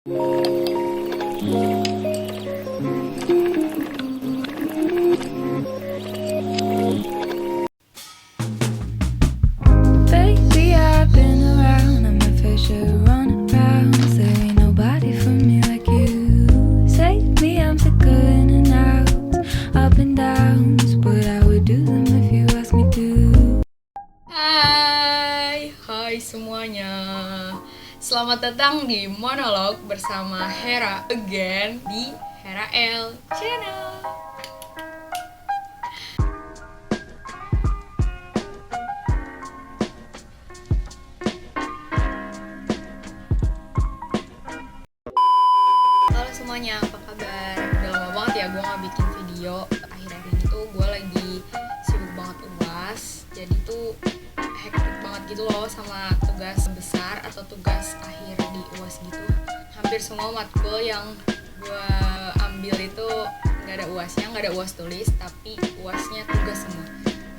Baby, I've been around, I'm a fisher running round. There ain't nobody for me like you. Save me, I'm sick of in and out, up and downs, but I would do them if you asked me to. Hai semuanya. Selamat datang di Monolog bersama Hera again di Hera L Channel. Halo semuanya, apa kabar? Udah lama banget ya gue gak bikin video. Akhir-akhir ini tuh gue lagi sibuk banget UAS. Jadi tuh hektik banget gitu loh sama tugas besar atau tugas akhir di UAS gitu. Hampir semua matkul yang gue ambil itu gak ada UASnya, gak ada UAS tulis, tapi UASnya tugas semua.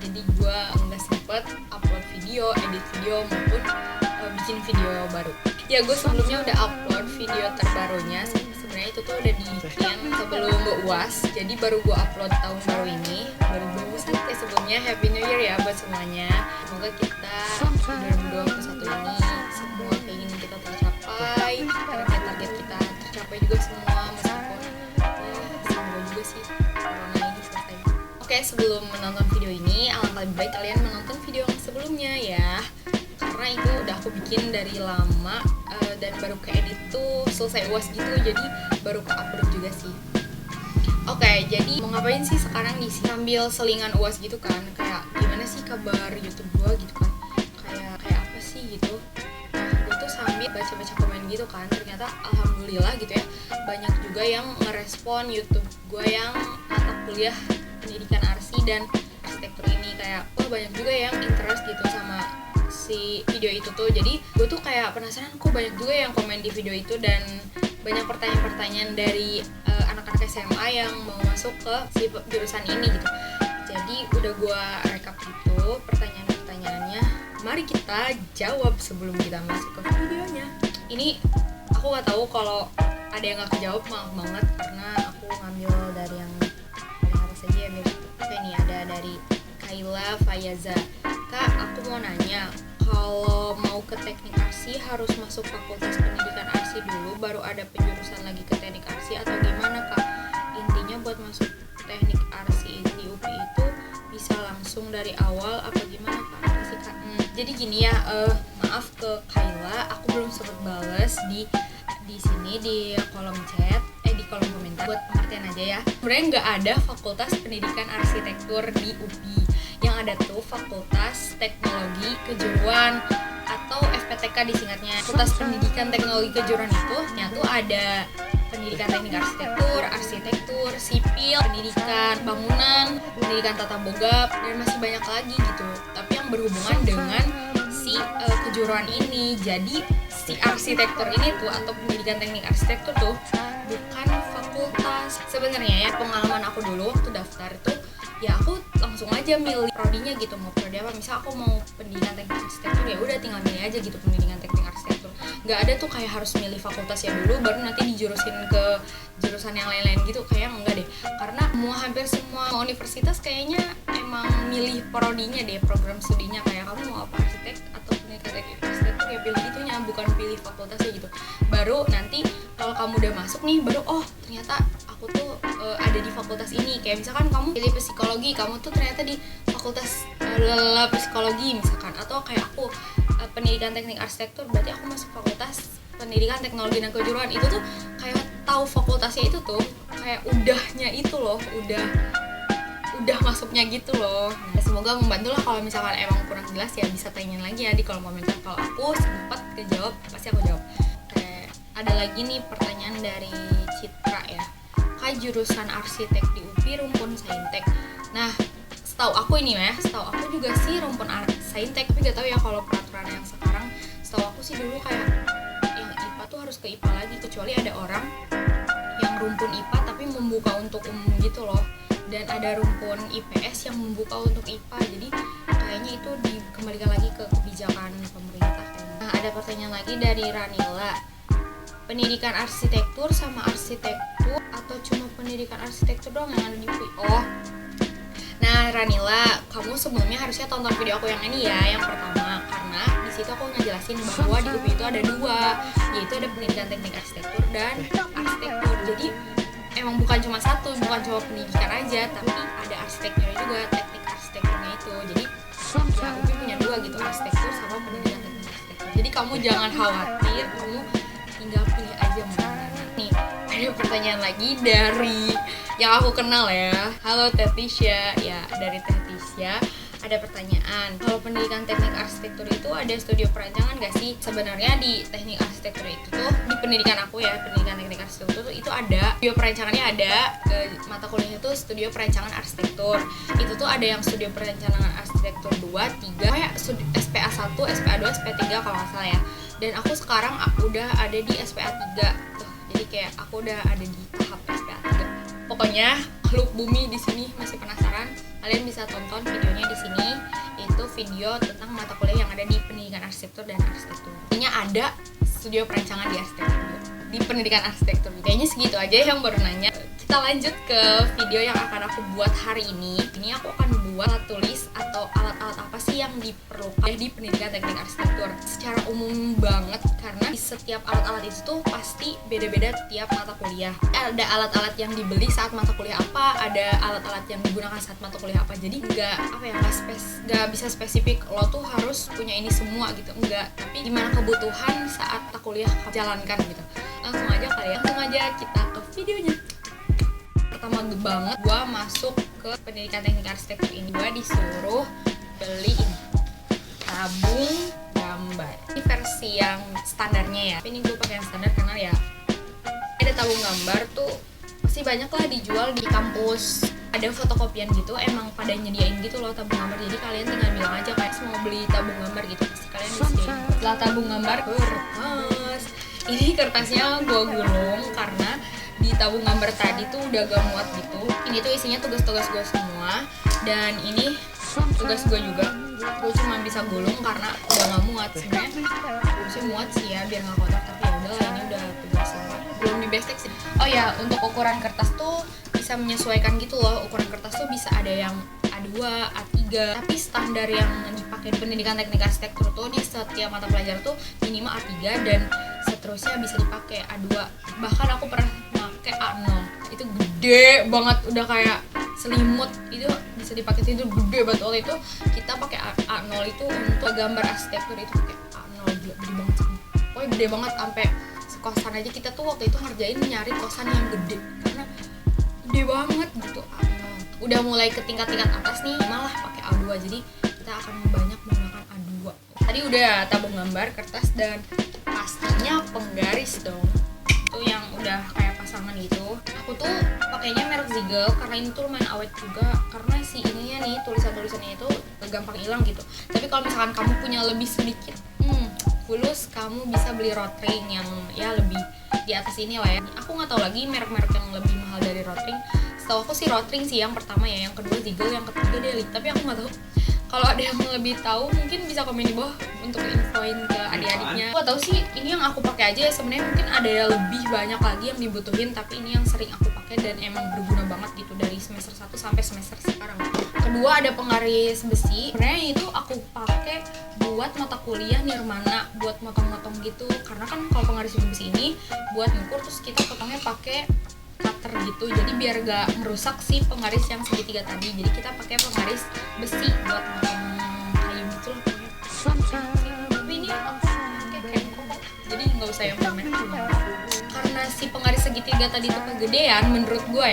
Jadi gue gak sempet upload video, edit video maupun bikin video baru. Ya gue sebelumnya udah upload video terbarunya. Sebenarnya itu tuh udah dibikin sebelum gue UAS. Jadi baru gue upload tahun baru ini. 2021 ya sebelumnya. Happy New Year ya buat semuanya. Semoga kita 2021 ini semua keinginan kita tercapai. Target kita tercapai juga semua. Meskipun ya semoga juga sih corona ini selesai. Oke, sebelum menonton video ini, alangkah lebih baik kalian menonton video yang sebelumnya ya. Karena itu udah aku bikin dari lama dan baru keedit tuh selesai UAS gitu, jadi baru ke-upload juga sih. Oke, jadi mau ngapain sih sekarang nih sih? Sambil selingan UAS gitu kan, kayak gimana sih kabar YouTube gua gitu kan, kayak apa sih gitu. Nah, gue tuh sambil baca-baca komen gitu kan, ternyata alhamdulillah gitu ya, banyak juga yang ngerespon YouTube gua yang mata kuliah pendidikan arsi dan arsitektur ini. Kayak banyak juga yang interest gitu sama si video itu tuh. Jadi gue tuh kayak penasaran kok banyak juga yang komen di video itu, dan banyak pertanyaan-pertanyaan dari anak-anak SMA yang mau masuk ke si jurusan ini gitu. Jadi udah gue rekap gitu pertanyaan-pertanyaannya. Mari kita jawab sebelum kita masuk ke videonya. Ini aku gak tahu kalau ada yang gak kejawab, maaf banget, karena aku ngambil dari yang harus aja ya. Oke, nih ada dari Kayla Fayaza. Kak, aku mau nanya, kalau mau ke teknik arsi harus masuk fakultas pendidikan arsi dulu baru ada penjurusan lagi ke teknik arsi atau gimana Kak? Intinya buat masuk teknik arsi di UPI itu bisa langsung dari awal apa gimana Kak? Makasih Kak. Jadi gini ya, maaf ke Kayla, aku belum sempat bales di sini di kolom chat, di kolom komentar. Buat pengertian aja ya, sebenarnya nggak ada fakultas pendidikan arsitektur di UPI. Yang ada tuh Fakultas Teknologi Kejuruan atau FPTK disingkatnya. Fakultas Pendidikan Teknologi Kejuruan itu tuh ada pendidikan teknik arsitektur, sipil, pendidikan bangunan, pendidikan tata boga, dan masih banyak lagi gitu. Tapi yang berhubungan dengan si kejuruan ini. Jadi si arsitektur ini tuh atau pendidikan teknik arsitektur tuh bukan fakultas. Sebenarnya ya, pengalaman aku dulu waktu daftar itu ya aku langsung aja milih prodinya gitu, mau prodi apa. Misal aku mau pendidikan teknik arsitektur, ya udah tinggal milih aja gitu pendidikan teknik arsitektur. Nggak ada tuh kayak harus milih fakultasnya dulu baru nanti dijurusin ke jurusan yang lain-lain gitu, kayak enggak deh. Karena hampir semua universitas kayaknya emang milih prodinya deh, program studinya. Kayak kamu mau apa, arsitek atau pendidikan teknik arsitektur, ya pilih itunya, bukan pilih fakultasnya gitu. Baru nanti kalau kamu udah masuk nih, baru oh ternyata aku tuh ada di fakultas ini. Kayak misalkan kamu pilih psikologi, kamu tuh ternyata di fakultas psikologi misalkan. Atau kayak aku pendidikan teknik arsitektur, berarti aku masuk fakultas pendidikan teknologi dan kejuruan. Itu tuh kayak tahu fakultasnya itu tuh kayak udahnya itu loh, udah masuknya gitu loh. Nah, semoga membantu lah. Kalau misalkan emang kurang jelas ya bisa tanyain lagi ya di kolom komentar. Kalau aku sempat kejawab pasti aku jawab. Ada lagi nih pertanyaan dari Citra ya. Kak, jurusan arsitek di UPI rumpun saintek. Nah, setahu aku ini ya, setahu aku juga sih rumpun saintek, tapi gak tahu ya kalau peraturan yang sekarang. Setahu aku sih dulu kayak yang IPA tuh harus ke IPA lagi, kecuali ada orang yang rumpun IPA tapi membuka untuk umum gitu loh. Dan ada rumpun IPS yang membuka untuk IPA. Jadi kayaknya itu dikembalikan lagi ke kebijakan pemerintah. Nah, ada pertanyaan lagi dari Ranila. pendidikan arsitektur sama arsitektur atau cuma pendidikan arsitektur doang yang ada di UI? Oh, nah Ranila, kamu sebelumnya harusnya tonton video aku yang ini ya, yang pertama, karena di situ aku ngejelasin bahwa di UI itu ada dua, yaitu ada pendidikan teknik arsitektur dan arsitektur. Jadi emang bukan cuma satu, bukan cuma pendidikan aja, tapi ada arsitekturnya juga, teknik arsitekturnya itu. Jadi ya UI punya dua gitu, arsitektur sama pendidikan teknik arsitektur. Jadi kamu jangan khawatir, kamu tinggal pilih aja mana. Nih, ada pertanyaan lagi dari yang aku kenal ya. Halo Tetisha, ya dari Tetisha. Ada pertanyaan, kalau pendidikan teknik arsitektur itu ada studio perancangan gak sih? Sebenarnya di teknik arsitektur itu tuh, di pendidikan aku ya, pendidikan teknik arsitektur itu ada studio perancangannya, ada mata kuliahnya tuh studio perancangan arsitektur. Itu tuh ada yang studio perancangan arsitektur 2, 3, kayak SPA 1, SPA 2, SPA 3 kalau nggak salah ya. Dan aku sekarang udah ada di SPA 3 tuh. Jadi kayak aku udah ada di tahap SPA 3. Pokoknya makhluk bumi di sini masih penasaran, kalian bisa tonton videonya di sini. Itu video tentang mata kuliah yang ada di pendidikan arsitektur dan arsitektur. Intinya ada studio perancangan di arsitektur, di pendidikan arsitektur. Kayaknya segitu aja yang baru nanya. Kita lanjut ke video yang akan aku buat hari ini. Ini aku akan buat alat tulis atau alat-alat apa sih yang diperlukan di pendidikan teknik arsitektur secara umum banget, karena di setiap alat-alat itu tuh pasti beda-beda tiap mata kuliah. Ada alat-alat yang dibeli saat mata kuliah apa, ada alat-alat yang digunakan saat mata kuliah apa. Jadi nggak bisa spesifik lo tuh harus punya ini semua gitu, enggak. Tapi gimana kebutuhan saat mata kuliah jalankan gitu. Langsung aja kita ke videonya. Pertama banget gue masuk ke pendidikan teknik arsitektur ini, gue disuruh beli ini tabung gambar. Ini versi yang standarnya ya, tapi ini gue pakai yang standar karena ya ada tabung gambar tuh masih banyak lah dijual di kampus. Ada fotokopian gitu, emang pada nyediain gitu loh tabung gambar. Jadi kalian tinggal bilang aja kayak mau beli tabung gambar gitu, pasti kalian disediain. Setelah tabung gambar, kertas. Ini kertasnya gue gulung karena di tabung gambar tadi tuh udah gak muat gitu. Ini tuh isinya tugas-tugas gue semua, dan ini tugas gue juga. Gue cuma bisa gulung karena udah gak muat. Sebenarnya harusnya muat sih ya biar gak kotor, tapi ya udah lah, ini udah tugas semua. Belum di basic sih. Oh ya, untuk ukuran kertas tuh bisa menyesuaikan gitu loh. Ukuran kertas tuh bisa ada yang A2, A3, tapi standar yang dipakai di pendidikan teknik arsitektur tuh di setiap mata pelajaran tuh minimal A3 dan seterusnya bisa dipakai A2. Bahkan aku pernah pakai A0. Itu gede banget, udah kayak selimut. Itu bisa dipakai, itu gede banget. Waktu itu kita pakai A0 itu untuk gambar arsitektur, itu pakai A0 gede banget sih. Pokoknya gede banget, sampai sekosan aja kita tuh waktu itu ngerjain nyari kosan yang gede karena gede banget gitu A0. Udah mulai ke tingkat-tingkat atas nih malah pakai A2, jadi kita akan banyak menggunakan A2. Tadi udah tabung gambar, kertas, dan pastinya penggaris dong. Itu yang udah kayak pasangan gitu. Aku tuh pakainya merek Ziegel karena ini tuh lumayan awet juga, karena si ininya nih, tulisan-tulisannya itu gampang hilang gitu. Tapi kalau misalkan kamu punya lebih sedikit fulus, kamu bisa beli Rotring yang ya lebih di atas ini lah ya. Aku nggak tahu lagi merek-merek yang lebih mahal dari Rotring. Setahu aku sih Rotring sih yang pertama ya, yang kedua Ziegel, yang ketiga Deli. Tapi aku nggak tahu. Kalau ada yang lebih tahu mungkin bisa komen di bawah untuk infoin ke adik-adiknya. Aku tahu sih ini yang aku pakai aja ya, sebenarnya mungkin ada yang lebih banyak lagi yang dibutuhin, tapi ini yang sering aku pakai dan emang berguna banget gitu dari semester 1 sampai semester sekarang. Kedua ada penggaris besi. Sebenarnya itu aku pakai buat mata kuliah nirmana, buat motong-motong gitu. Karena kan kalau penggaris besi ini buat ngukur, terus kita potongnya pakai cutter gitu, jadi biar gak merusak si penggaris yang segitiga tadi. Jadi kita pakai penggaris besi buat motong kayu gitu loh. Tapi ini kayak kok, jadi nggak usah yang merek karena si penggaris segitiga tadi itu kegedean menurut gua.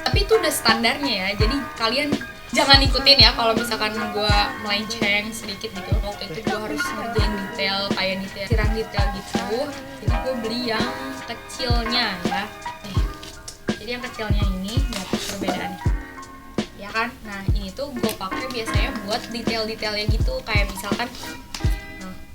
Tapi itu udah standarnya ya, jadi kalian jangan ikutin ya kalau misalkan gua melenceng sedikit gitu. Waktu itu gua harus ngerjain detail kayak sirang detail gitu, jadi gua beli yang kecilnya ya. Jadi yang kecilnya ini lihat perbedaannya ya kan. Nah ini tuh gue pakai biasanya buat detail-detailnya gitu, kayak misalkan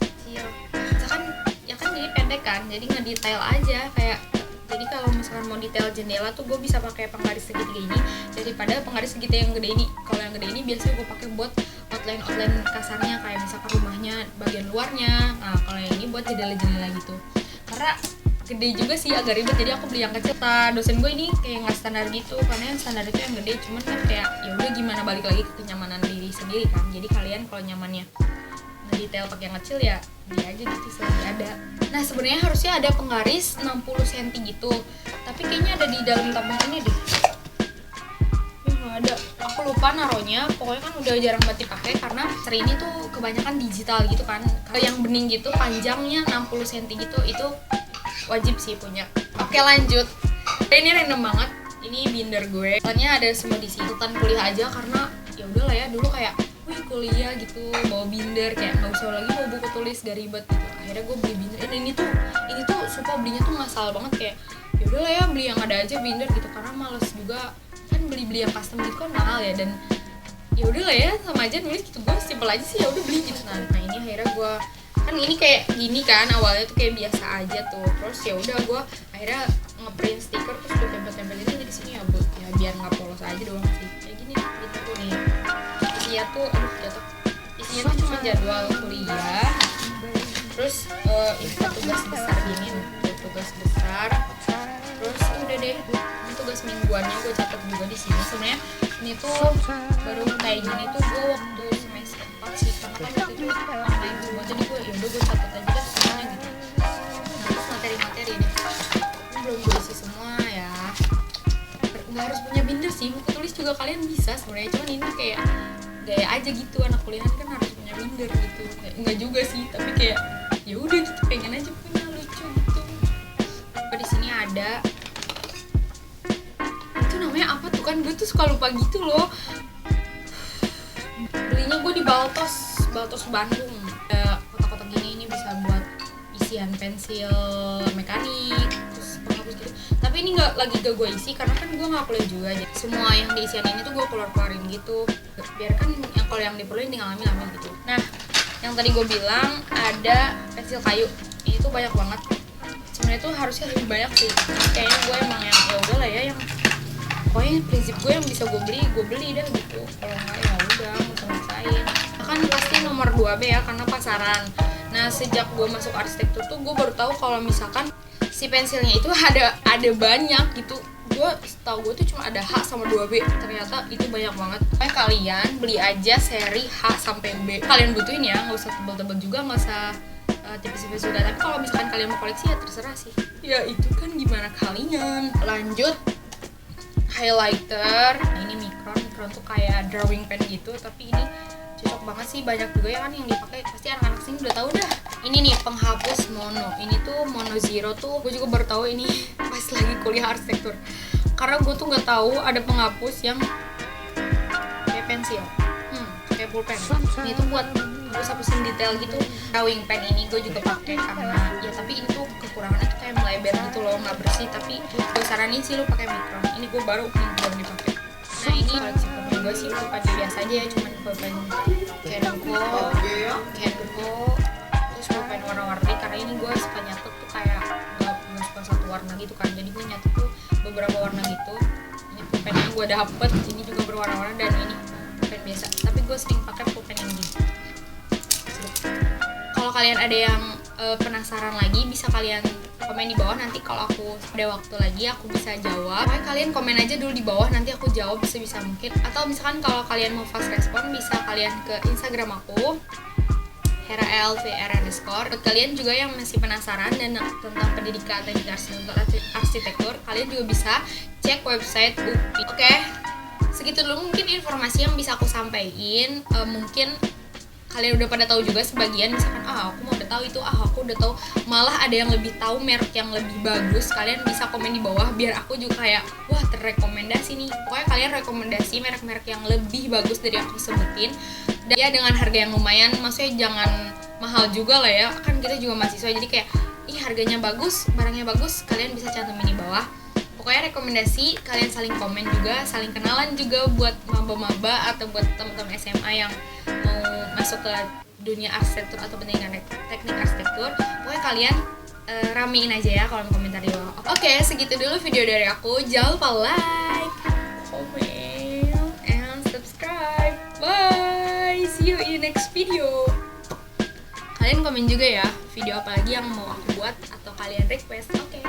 kecil, misalkan ya kan jadi pendek kan, jadi ngedetail aja kayak. Jadi kalau misalkan mau detail jendela tuh gue bisa pakai penggaris segitiga ini daripada penggaris segitiga yang gede ini. Kalau yang gede ini biasanya gue pakai buat outline kasarnya, kayak misalkan rumahnya bagian luarnya. Nah kalau yang ini buat jendela-jendela gitu, karena gede juga sih, agak ribet, jadi aku beli yang kecil. Dosen gue ini kayak nggak standar gitu, karena yang standar itu yang gede, cuman kan kayak ya udah gimana, balik lagi ke kenyamanan diri sendiri kan. Jadi kalian kalau nyamannya ngedetail pakai yang kecil ya beli aja gitu selagi ada. Nah sebenarnya harusnya ada penggaris 60 cm gitu, tapi kayaknya ada di dalam tabung ini deh. Nggak ada, aku lupa naruhnya. Pokoknya kan udah jarang banget dipakai karena hari ini tuh kebanyakan digital gitu kan. Kalau yang bening gitu panjangnya 60 cm gitu, itu wajib sih punya. Oke lanjut. Ini random banget. Ini binder gue. Soalnya ada semua di sini. Tentang kuliah aja karena ya udahlah ya, dulu kayak wih kuliah gitu bawa binder, kayak nggak usah lagi bawa buku tulis, gak ribet gitu. Akhirnya gue beli binder. Ini tuh sumpah belinya tuh ngasal banget, kayak ya udahlah ya beli yang ada aja binder gitu, karena males juga kan beli yang custom gitu kan mahal ya, dan ya udahlah ya sama aja nulis gitu. Gue simpel aja sih, ya udah beli gitu. Nah ini akhirnya gue kan ini kayak gini kan, awalnya tuh kayak biasa aja tuh, terus ya udah gue akhirnya ngeprint stiker terus gue tempel-tempelin aja di sini ya, ya biar nggak polos aja doang sih. Kayak gini gitu tuh nih. Isinya tuh jatuh. Isinya tuh cuma jadwal kuliah, terus ini tugas besar gini nih, tugas besar. Terus udah deh, ini tugas mingguannya gue catat juga di sini. Sebenarnya ini tuh baru kayak gini tuh gue waktu semester 4 sih, karena kan waktu itu online semua, jadi gue yaudah gue catat aja deh semuanya gitu. Nah terus materi-materi deh, ini belum gue isi semua ya. Nggak harus punya binder sih, buku tulis juga kalian bisa sebenarnya, cuman ini kayak gaya aja gitu, anak kuliahan kan harus punya binder gitu. Enggak juga sih, tapi kayak ya udah gitu, pengen aja punya, lucu gitu. Di sini ada itu namanya apa tuh kan, gue tuh suka lupa gitu loh. Belinya gue di Baltos Bandung. Kotak-kotak gini, ini bisa buat isian pensil mekanik, terus penghapus gitu. Tapi ini lagi gak gue isi karena kan gue nggak kuliah juga, jadi semua yang di isian ini tuh gue keluarin gitu. Biar kan kalau yang diperluin tinggal ambil gitu. Nah yang tadi gue bilang ada pensil kayu, ini tuh banyak banget. Sebenarnya tuh harusnya lebih banyak sih, kayaknya gue emang yang ya udah lah ya, yang pokoknya prinsip gue yang bisa gue beli dah gitu. Kalau nggak ya udah nggak usah maksain. Kan pasti nomor 2B ya karena pasaran. Nah sejak gue masuk arsitektur tuh gue baru tahu kalau misalkan si pensilnya itu ada banyak gitu. Gue tahu gue tuh cuma ada H sama 2B, ternyata itu banyak banget. Makanya kalian beli aja seri H sampai B. Kalian butuhin ya, nggak usah tebel-tebel juga, nggak usah tipis-tipis juga. Tapi kalau misalkan kalian mau koleksi ya terserah sih. Ya itu kan gimana kalian. Lanjut, highlighter. Nah, ini Micron tuh kayak drawing pen gitu, tapi ini cocok banget sih, banyak juga ya kan yang dipakai, pasti anak-anak sini udah tahu dah. Ini nih penghapus mono. Ini tuh mono zero tuh gue juga baru tahu ini pas lagi kuliah arsitektur. Karena gue tuh nggak tahu ada penghapus yang kayak pensil, kayak pulpen. Ini tuh buat hapus-hapusin detail gitu. Drawing pen ini gue juga pakai karena ya, tapi ini tuh kekurangannya tuh kayak melebar gitu loh, nggak bersih. Tapi gue saranin sih lo pakai Micron. Ini gue baru mingguan dipakai. Nah ini koleksi pulpen gue sih pulpen biasa aja ya, cuman pulpen Kenko, terus pulpen warna-warni. Karena ini gue suka nyatet tuh kayak nggak suka satu warna gitu kan, jadi gue nyatet tuh beberapa warna gitu. Ini pulpen yang gue dapet, ini juga berwarna-warna, dan ini pulpen biasa. Tapi gue sering pakai pulpen yang gini. Kalau kalian ada yang penasaran lagi, bisa kalian komen di bawah. Nanti kalau aku ada waktu lagi aku bisa jawab. Pokoknya kalian komen aja dulu di bawah, nanti aku jawab sebisa mungkin. Atau misalkan kalau kalian mau fast respon, bisa kalian ke Instagram aku HeraL_VR_. Buat kalian juga yang masih penasaran dan tentang pendidikan teknik arsitektur, kalian juga bisa cek website UPI. Oke, segitu dulu mungkin informasi yang bisa aku sampaikan. Mungkin kalian udah pada tahu juga sebagian, misalkan aku mau udah tahu itu, aku udah tahu, malah ada yang lebih tahu merek yang lebih bagus. Kalian bisa komen di bawah biar aku juga kayak wah terrekomendasi nih. Pokoknya kalian rekomendasi merek-merek yang lebih bagus dari yang aku sebutin, dan ya dengan harga yang lumayan, maksudnya jangan mahal juga lah ya, kan kita juga mahasiswa, jadi kayak harganya bagus, barangnya bagus, kalian bisa cantumin di bawah. Pokoknya rekomendasi, kalian saling komen juga, saling kenalan juga buat maba-maba atau buat teman-teman SMA yang mau masuk ke dunia arsitektur atau pendidikan teknik arsitektur. Pokoknya kalian ramein aja ya kalau komentar di bawah. Oke, segitu dulu video dari aku. Jangan lupa like, comment, and subscribe. Bye, see you in next video. Kalian komen juga ya video apa lagi yang mau aku buat, atau kalian request. Oke.